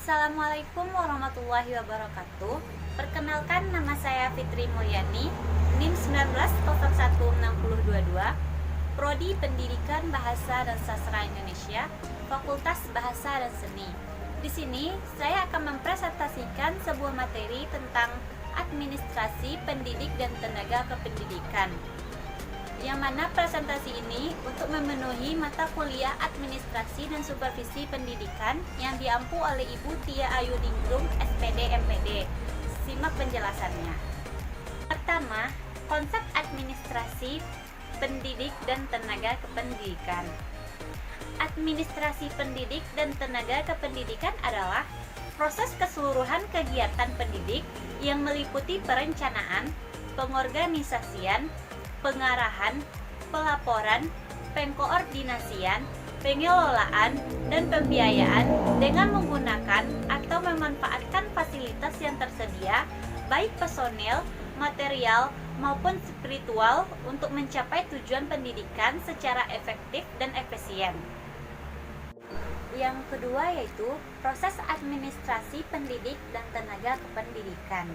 Assalamualaikum warahmatullahi wabarakatuh. Perkenalkan, nama saya Fitri Mulyani, NIM 19016022, Prodi Pendidikan Bahasa dan Sastra Indonesia, Fakultas Bahasa dan Seni. Di sini saya akan mempresentasikan sebuah materi tentang administrasi pendidik dan tenaga kependidikan, yang mana presentasi ini untuk memenuhi mata kuliah administrasi dan supervisi pendidikan yang diampu oleh Ibu Tia Ayudingrum, SPD MPD. Simak penjelasannya. Pertama, konsep administrasi pendidik dan tenaga kependidikan. Administrasi pendidik dan tenaga kependidikan adalah proses keseluruhan kegiatan pendidik yang meliputi perencanaan, pengorganisasian, pengarahan, pelaporan, pengkoordinasian, pengelolaan, dan pembiayaan dengan menggunakan atau memanfaatkan fasilitas yang tersedia, baik personel, material, maupun spiritual untuk mencapai tujuan pendidikan secara efektif dan efisien. Yang kedua yaitu proses administrasi pendidik dan tenaga kependidikan.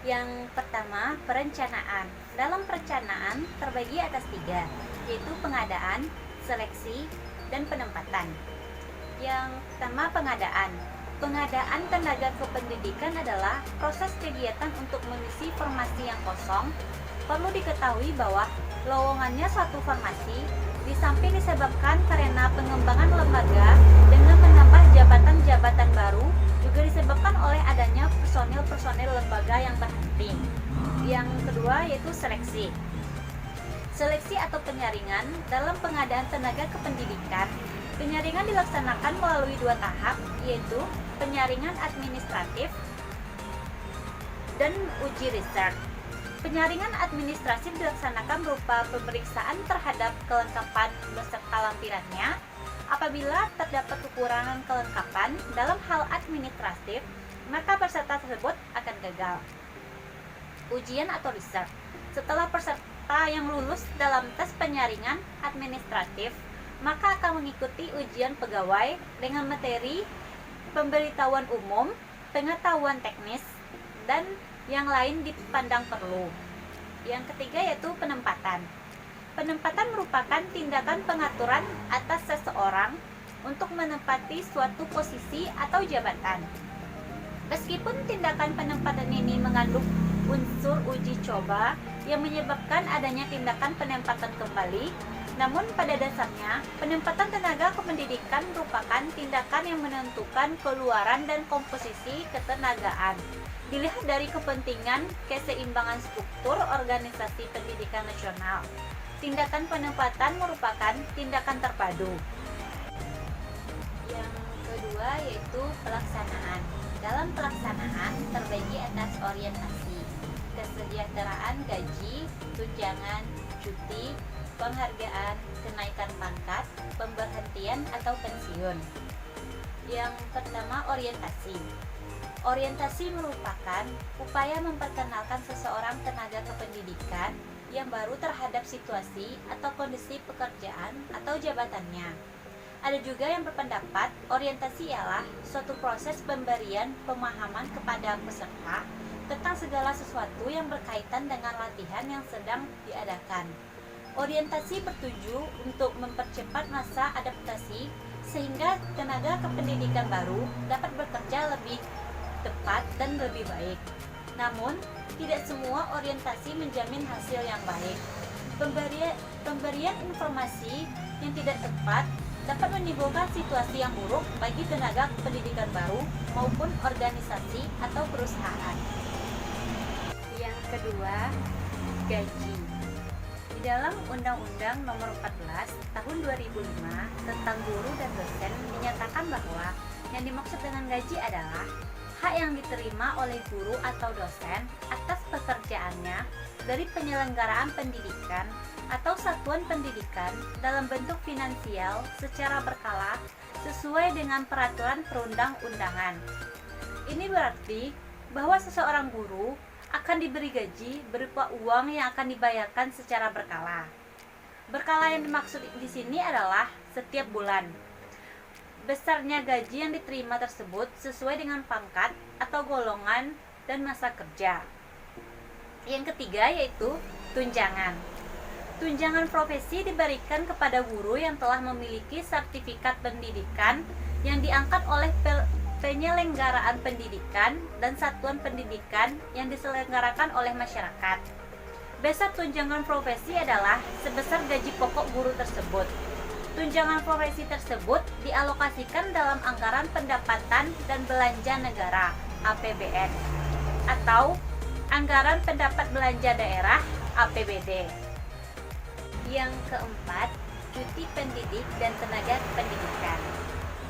Yang pertama, perencanaan. Dalam perencanaan terbagi atas 3, yaitu pengadaan, seleksi, dan penempatan. Yang pertama, pengadaan. Pengadaan tenaga kependidikan adalah proses kegiatan untuk mengisi formasi yang kosong. Perlu diketahui bahwa lowongannya suatu formasi di samping disebabkan karena pengembangan lembaga dengan menambah jabatan-jabatan baru, juga disebabkan oleh adanya personil-personil lembaga yang berhenti. Yang kedua yaitu seleksi. Seleksi atau penyaringan dalam pengadaan tenaga kependidikan. Penyaringan dilaksanakan melalui 2 tahap, yaitu penyaringan administratif dan uji research. Penyaringan administratif dilaksanakan berupa pemeriksaan terhadap kelengkapan beserta lampirannya. Apabila terdapat kekurangan kelengkapan dalam hal administratif, maka peserta tersebut akan gagal. Ujian atau research. Setelah peserta yang lulus dalam tes penyaringan administratif, maka akan mengikuti ujian pegawai dengan materi pemberitahuan umum, pengetahuan teknis, dan yang lain dipandang perlu. Yang ketiga yaitu penempatan. Penempatan merupakan tindakan pengaturan atas seseorang untuk menempati suatu posisi atau jabatan. Meskipun tindakan penempatan ini mengandung unsur uji coba yang menyebabkan adanya tindakan penempatan kembali, namun pada dasarnya penempatan tenaga kependidikan merupakan tindakan yang menentukan keluaran dan komposisi ketenagaan. Dilihat dari kepentingan keseimbangan struktur organisasi pendidikan nasional. Tindakan penempatan merupakan tindakan terpadu. Yang kedua yaitu pelaksanaan. Dalam pelaksanaan terbagi atas orientasi, kesejahteraan gaji, tunjangan, cuti, penghargaan, kenaikan pangkat, pemberhentian atau pensiun. Yang pertama, orientasi. Orientasi merupakan upaya memperkenalkan seseorang tenaga kependidikan yang baru terhadap situasi atau kondisi pekerjaan atau jabatannya. Ada juga yang berpendapat orientasi ialah suatu proses pemberian pemahaman kepada peserta tentang segala sesuatu yang berkaitan dengan latihan yang sedang diadakan. Orientasi bertuju untuk mempercepat masa adaptasi sehingga tenaga kependidikan baru dapat bekerja lebih tepat dan lebih baik. Namun, tidak semua orientasi menjamin hasil yang baik. Pemberian informasi yang tidak tepat dapat menimbulkan situasi yang buruk bagi tenaga pendidikan baru maupun organisasi atau perusahaan. Yang kedua, gaji. Di dalam Undang-Undang Nomor 14 Tahun 2005 tentang guru dan dosen dinyatakan bahwa yang dimaksud dengan gaji adalah hak yang diterima oleh guru atau dosen atas pekerjaannya dari penyelenggaraan pendidikan atau satuan pendidikan dalam bentuk finansial secara berkala sesuai dengan peraturan perundang-undangan. Ini berarti bahwa seseorang guru akan diberi gaji berupa uang yang akan dibayarkan secara berkala. Berkala yang dimaksud di sini adalah setiap bulan. Besarnya gaji yang diterima tersebut sesuai dengan pangkat atau golongan dan masa kerja. Yang ketiga yaitu tunjangan. Tunjangan profesi diberikan kepada guru yang telah memiliki sertifikat pendidikan yang diangkat oleh penyelenggaraan pendidikan dan satuan pendidikan yang diselenggarakan oleh masyarakat. Besar tunjangan profesi adalah sebesar gaji pokok guru tersebut. Tunjangan profesi tersebut dialokasikan dalam anggaran pendapatan dan belanja negara (APBN) atau anggaran pendapat belanja daerah (APBD). Yang keempat, cuti pendidik dan tenaga pendidikan.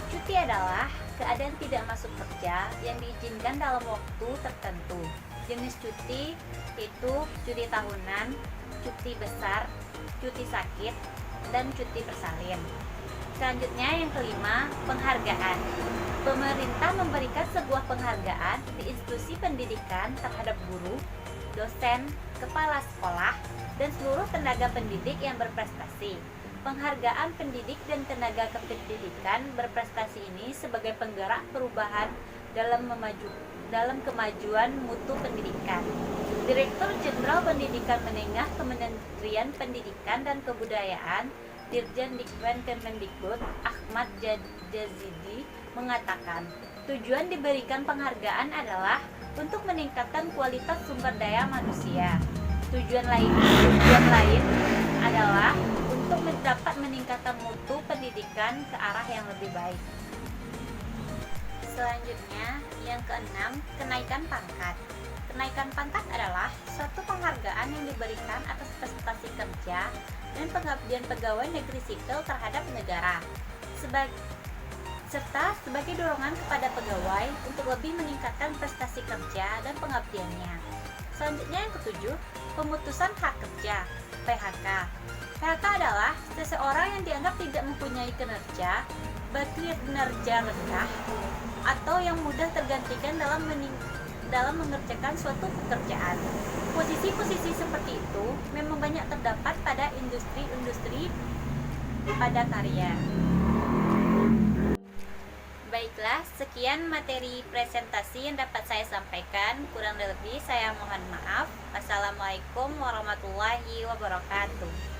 Cuti adalah keadaan tidak masuk kerja yang diizinkan dalam waktu tertentu. Jenis cuti itu cuti tahunan, cuti besar, cuti sakit, dan cuti bersalin. Selanjutnya yang kelima, penghargaan. Pemerintah memberikan sebuah penghargaan di institusi pendidikan terhadap guru, dosen, kepala sekolah, dan seluruh tenaga pendidik yang berprestasi. Penghargaan pendidik dan tenaga kependidikan berprestasi ini sebagai penggerak perubahan dalam kemajuan mutu pendidikan. Direktur Jenderal Pendidikan Menengah Kementerian Pendidikan dan Kebudayaan, Dirjen Dikmen Kemendikbud, Ahmad Jazidi mengatakan, tujuan diberikan penghargaan adalah untuk meningkatkan kualitas sumber daya manusia. Tujuan lain adalah untuk dapat meningkatkan mutu pendidikan ke arah yang lebih baik. Selanjutnya, yang keenam, kenaikan pangkat. Kenaikan pangkat adalah suatu penghargaan yang diberikan atas prestasi kerja dan pengabdian pegawai negeri sipil terhadap negara, serta sebagai dorongan kepada pegawai untuk lebih meningkatkan prestasi kerja dan pengabdiannya. Selanjutnya yang ketujuh, pemutusan hak kerja (PHK). PHK adalah seseorang yang dianggap tidak mempunyai kinerja, berkinerja rendah, atau yang mudah tergantikan dalam mengerjakan suatu pekerjaan. Posisi-posisi seperti itu memang banyak terdapat pada industri-industri padat karya. Baiklah, sekian materi presentasi yang dapat saya sampaikan. Kurang lebih saya mohon maaf. Wassalamualaikum warahmatullahi wabarakatuh.